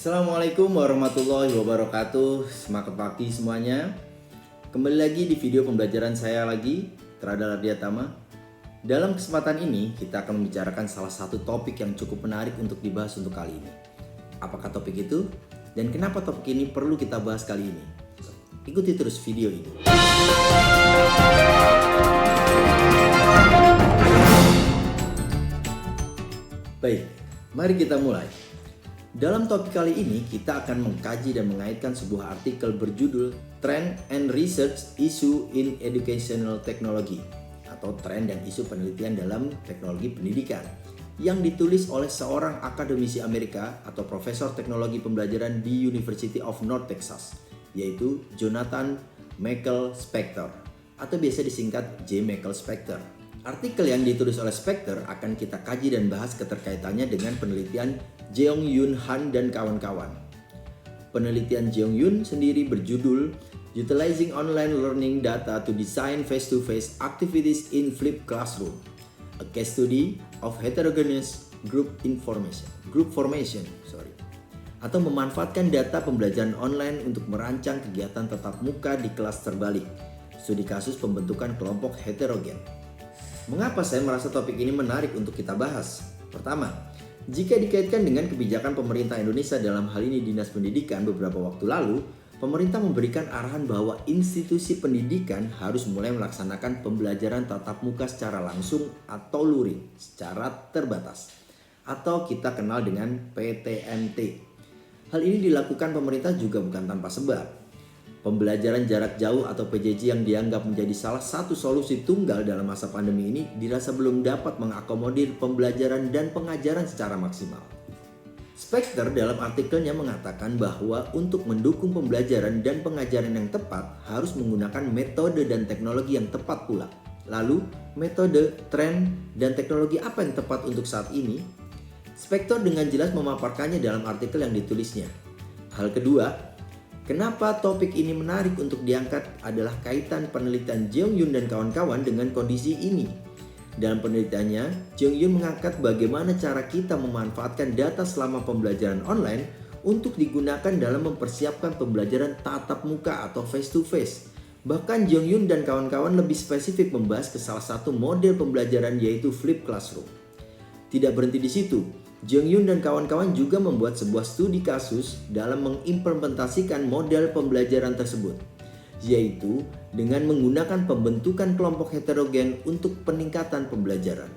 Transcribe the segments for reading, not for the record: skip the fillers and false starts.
Assalamualaikum warahmatullahi wabarakatuh. Semangat pagi semuanya. Kembali lagi di video pembelajaran saya lagi, Trada Ardiatama. Dalam kesempatan ini kita akan membicarakan salah satu topik yang cukup menarik untuk dibahas untuk kali ini. Apakah topik itu? Dan kenapa topik ini perlu kita bahas kali ini? Ikuti terus video ini. Baik, mari kita mulai. Dalam topik kali ini kita akan mengkaji dan mengaitkan sebuah artikel berjudul Trend and Research Issue in Educational Technology atau tren dan isu penelitian dalam teknologi pendidikan yang ditulis oleh seorang akademisi Amerika atau profesor teknologi pembelajaran di University of North Texas, yaitu Jonathan Michael Spector atau biasa disingkat J. Michael Spector. Artikel yang ditulis oleh Spector akan kita kaji dan bahas keterkaitannya dengan penelitian Jeong-Yoon Han dan kawan-kawan. Penelitian Jeong-Yoon sendiri berjudul Utilizing Online Learning Data to Design Face-to-Face Activities in Flipped Classroom, a Case Study of Heterogeneous Group Formation, atau memanfaatkan data pembelajaran online untuk merancang kegiatan tatap muka di kelas terbalik, studi kasus pembentukan kelompok heterogen. Mengapa saya merasa topik ini menarik untuk kita bahas? Pertama, jika dikaitkan dengan kebijakan pemerintah Indonesia dalam hal ini Dinas Pendidikan beberapa waktu lalu, pemerintah memberikan arahan bahwa institusi pendidikan harus mulai melaksanakan pembelajaran tatap muka secara langsung atau luring secara terbatas, atau kita kenal dengan PTMT. Hal ini dilakukan pemerintah juga bukan tanpa sebab. Pembelajaran jarak jauh atau PJJ yang dianggap menjadi salah satu solusi tunggal dalam masa pandemi ini dirasa belum dapat mengakomodir pembelajaran dan pengajaran secara maksimal. Spector dalam artikelnya mengatakan bahwa untuk mendukung pembelajaran dan pengajaran yang tepat harus menggunakan metode dan teknologi yang tepat pula. Lalu, metode, tren, dan teknologi apa yang tepat untuk saat ini? Spector dengan jelas memaparkannya dalam artikel yang ditulisnya. Hal kedua, kenapa topik ini menarik untuk diangkat adalah kaitan penelitian Jeong-Yoon dan kawan-kawan dengan kondisi ini. Dalam penelitiannya, Jeong-Yoon mengangkat bagaimana cara kita memanfaatkan data selama pembelajaran online untuk digunakan dalam mempersiapkan pembelajaran tatap muka atau face-to-face. Bahkan Jeong-Yoon dan kawan-kawan lebih spesifik membahas ke salah satu model pembelajaran yaitu Flipped Classroom. Tidak berhenti di situ, Jeong-Yoon dan kawan-kawan juga membuat sebuah studi kasus dalam mengimplementasikan model pembelajaran tersebut, yaitu dengan menggunakan pembentukan kelompok heterogen untuk peningkatan pembelajaran.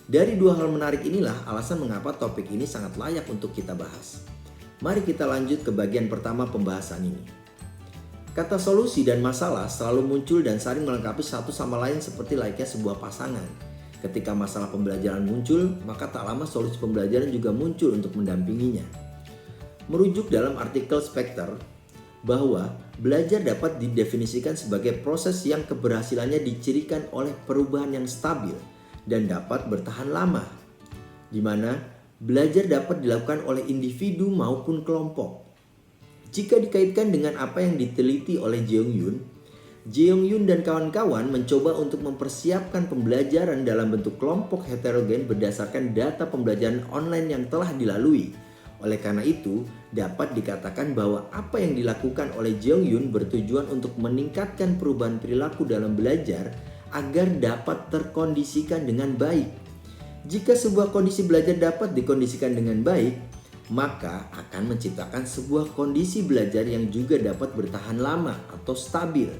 Dari dua hal menarik inilah alasan mengapa topik ini sangat layak untuk kita bahas. Mari kita lanjut ke bagian pertama pembahasan ini. Kata solusi dan masalah selalu muncul dan saling melengkapi satu sama lain seperti layaknya sebuah pasangan. Ketika masalah pembelajaran muncul, maka tak lama solusi pembelajaran juga muncul untuk mendampinginya. Merujuk dalam artikel Spector, bahwa belajar dapat didefinisikan sebagai proses yang keberhasilannya dicirikan oleh perubahan yang stabil dan dapat bertahan lama, di mana belajar dapat dilakukan oleh individu maupun kelompok. Jika dikaitkan dengan apa yang diteliti oleh Jeong-Yoon dan kawan-kawan mencoba untuk mempersiapkan pembelajaran dalam bentuk kelompok heterogen berdasarkan data pembelajaran online yang telah dilalui. Oleh karena itu, dapat dikatakan bahwa apa yang dilakukan oleh Jeong-Yoon bertujuan untuk meningkatkan perubahan perilaku dalam belajar agar dapat terkondisikan dengan baik. Jika sebuah kondisi belajar dapat dikondisikan dengan baik, maka akan menciptakan sebuah kondisi belajar yang juga dapat bertahan lama atau stabil.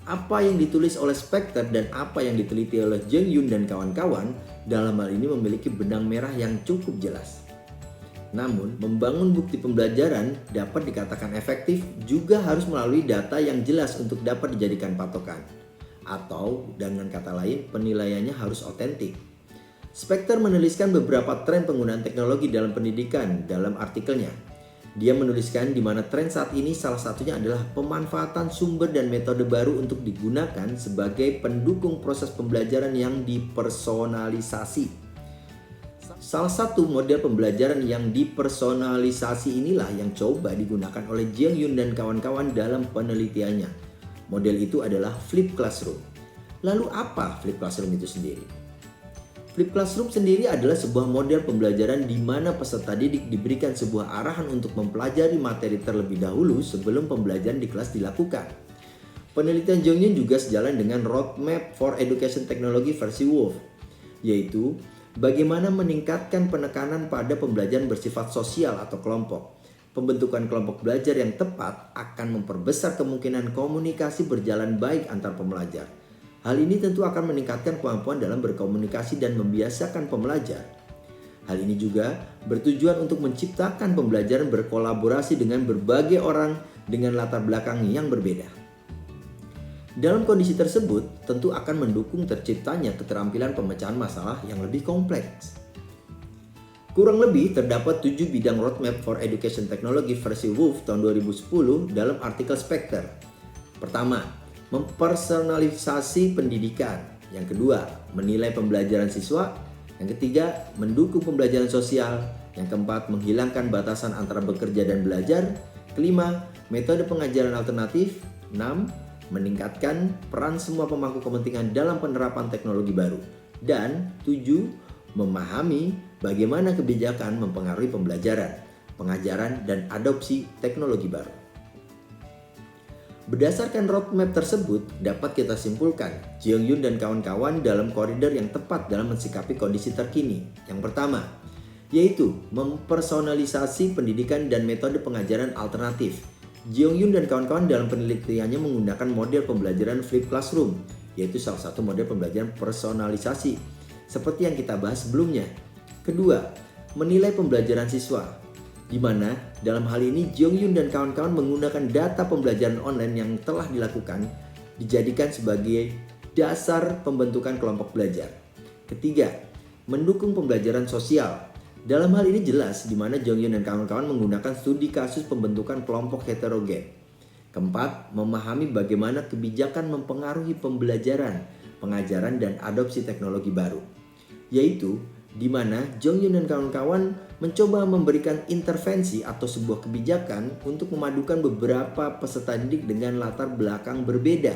Apa yang ditulis oleh Spector dan apa yang diteliti oleh Jeong-Yoon dan kawan-kawan dalam hal ini memiliki benang merah yang cukup jelas. Namun, membangun bukti pembelajaran dapat dikatakan efektif juga harus melalui data yang jelas untuk dapat dijadikan patokan. Atau dengan kata lain, penilaiannya harus otentik. Spector menuliskan beberapa tren penggunaan teknologi dalam pendidikan dalam artikelnya. Dia menuliskan di mana tren saat ini salah satunya adalah pemanfaatan sumber dan metode baru untuk digunakan sebagai pendukung proses pembelajaran yang dipersonalisasi. Salah satu model pembelajaran yang dipersonalisasi inilah yang coba digunakan oleh Jeong-Yoon dan kawan-kawan dalam penelitiannya. Model itu adalah Flipped Classroom. Lalu apa Flipped Classroom itu sendiri? Flip Classroom sendiri adalah sebuah model pembelajaran di mana peserta didik diberikan sebuah arahan untuk mempelajari materi terlebih dahulu sebelum pembelajaran di kelas dilakukan. Penelitian Jong Yun juga sejalan dengan Roadmap for Education Technology versi WOF, yaitu bagaimana meningkatkan penekanan pada pembelajaran bersifat sosial atau kelompok. Pembentukan kelompok belajar yang tepat akan memperbesar kemungkinan komunikasi berjalan baik antar pembelajar. Hal ini tentu akan meningkatkan kemampuan dalam berkomunikasi dan membiasakan pembelajar. Hal ini juga bertujuan untuk menciptakan pembelajaran berkolaborasi dengan berbagai orang dengan latar belakang yang berbeda. Dalam kondisi tersebut, tentu akan mendukung terciptanya keterampilan pemecahan masalah yang lebih kompleks. Kurang lebih terdapat 7 bidang Roadmap for Education Technology versi WOF tahun 2010 dalam artikel Spectre. Pertama, mempersonalisasi pendidikan. Yang kedua, menilai pembelajaran siswa. Yang ketiga, mendukung pembelajaran sosial. Yang keempat, menghilangkan batasan antara bekerja dan belajar. Kelima, metode pengajaran alternatif. 6, meningkatkan peran semua pemangku kepentingan dalam penerapan teknologi baru. Dan 7, memahami bagaimana kebijakan mempengaruhi pembelajaran, pengajaran, dan adopsi teknologi baru. Berdasarkan roadmap tersebut, dapat kita simpulkan Jong Yun dan kawan-kawan dalam koridor yang tepat dalam mensikapi kondisi terkini. Yang pertama, yaitu mempersonalisasi pendidikan dan metode pengajaran alternatif. Jong Yun dan kawan-kawan dalam penelitiannya menggunakan model pembelajaran Flip Classroom, yaitu salah satu model pembelajaran personalisasi, seperti yang kita bahas sebelumnya. Kedua, menilai pembelajaran siswa, di mana dalam hal ini Jong Yun dan kawan-kawan menggunakan data pembelajaran online yang telah dilakukan dijadikan sebagai dasar pembentukan kelompok belajar. Ketiga, mendukung pembelajaran sosial. Dalam hal ini jelas di mana Jong Yun dan kawan-kawan menggunakan studi kasus pembentukan kelompok heterogen. Keempat, memahami bagaimana kebijakan mempengaruhi pembelajaran, pengajaran, dan adopsi teknologi baru, yaitu di mana Jong Yun dan kawan-kawan mencoba memberikan intervensi atau sebuah kebijakan untuk memadukan beberapa peserta didik dengan latar belakang berbeda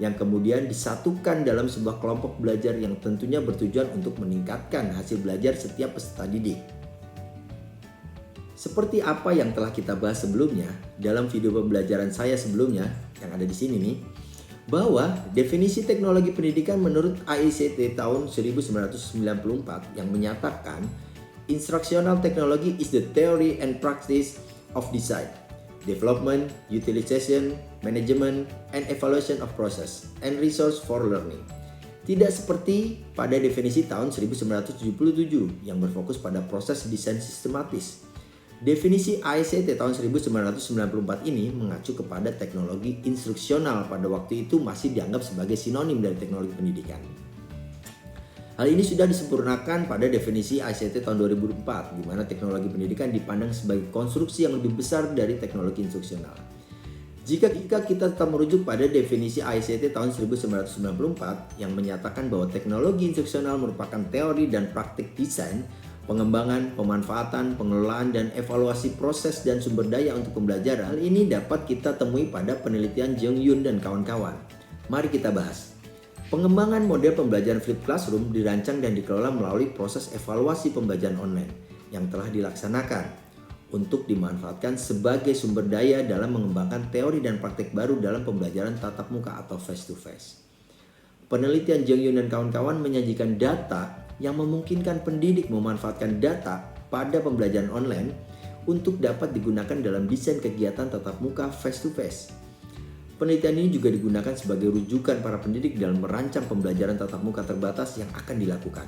yang kemudian disatukan dalam sebuah kelompok belajar yang tentunya bertujuan untuk meningkatkan hasil belajar setiap peserta didik. Seperti apa yang telah kita bahas sebelumnya dalam video pembelajaran saya sebelumnya yang ada di sini nih, bahwa definisi teknologi pendidikan menurut ICT tahun 1994 yang menyatakan instructional technology is the theory and practice of design, development, utilization, management, and evaluation of process and resource for learning. Tidak seperti pada definisi tahun 1977 yang berfokus pada proses desain sistematis. Definisi ICT tahun 1994 ini mengacu kepada teknologi instruksional pada waktu itu masih dianggap sebagai sinonim dari teknologi pendidikan. Hal ini sudah disempurnakan pada definisi ICT tahun 2004 di mana teknologi pendidikan dipandang sebagai konstruksi yang lebih besar dari teknologi instruksional. Jika kita tetap merujuk pada definisi ICT tahun 1994 yang menyatakan bahwa teknologi instruksional merupakan teori dan praktik desain, pengembangan, pemanfaatan, pengelolaan, dan evaluasi proses dan sumber daya untuk pembelajaran. Hal ini dapat kita temui pada penelitian Jong Yun dan kawan-kawan. Mari kita bahas. Pengembangan model pembelajaran Flip Classroom dirancang dan dikelola melalui proses evaluasi pembelajaran online yang telah dilaksanakan untuk dimanfaatkan sebagai sumber daya dalam mengembangkan teori dan praktik baru dalam pembelajaran tatap muka atau face to face. Penelitian Jong Yun dan kawan-kawan menyajikan data yang memungkinkan pendidik memanfaatkan data pada pembelajaran online untuk dapat digunakan dalam desain kegiatan tatap muka face to face. Penelitian ini juga digunakan sebagai rujukan para pendidik dalam merancang pembelajaran tatap muka terbatas yang akan dilakukan.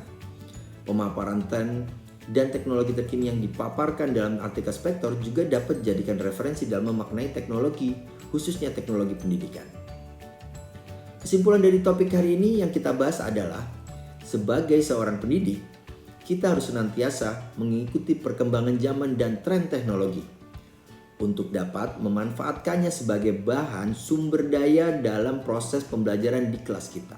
Pemaparan tren dan teknologi terkini yang dipaparkan dalam artikel Spectre juga dapat dijadikan referensi dalam memaknai teknologi, khususnya teknologi pendidikan. Kesimpulan dari topik hari ini yang kita bahas adalah sebagai seorang pendidik, kita harus senantiasa mengikuti perkembangan zaman dan tren teknologi untuk dapat memanfaatkannya sebagai bahan sumber daya dalam proses pembelajaran di kelas kita.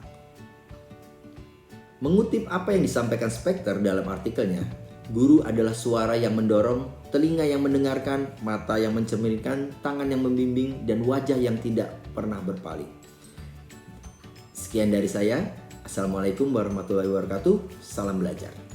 Mengutip apa yang disampaikan Spectre dalam artikelnya, guru adalah suara yang mendorong, telinga yang mendengarkan, mata yang mencerminkan, tangan yang membimbing, dan wajah yang tidak pernah berpaling. Sekian dari saya. Assalamualaikum warahmatullahi wabarakatuh. Salam belajar.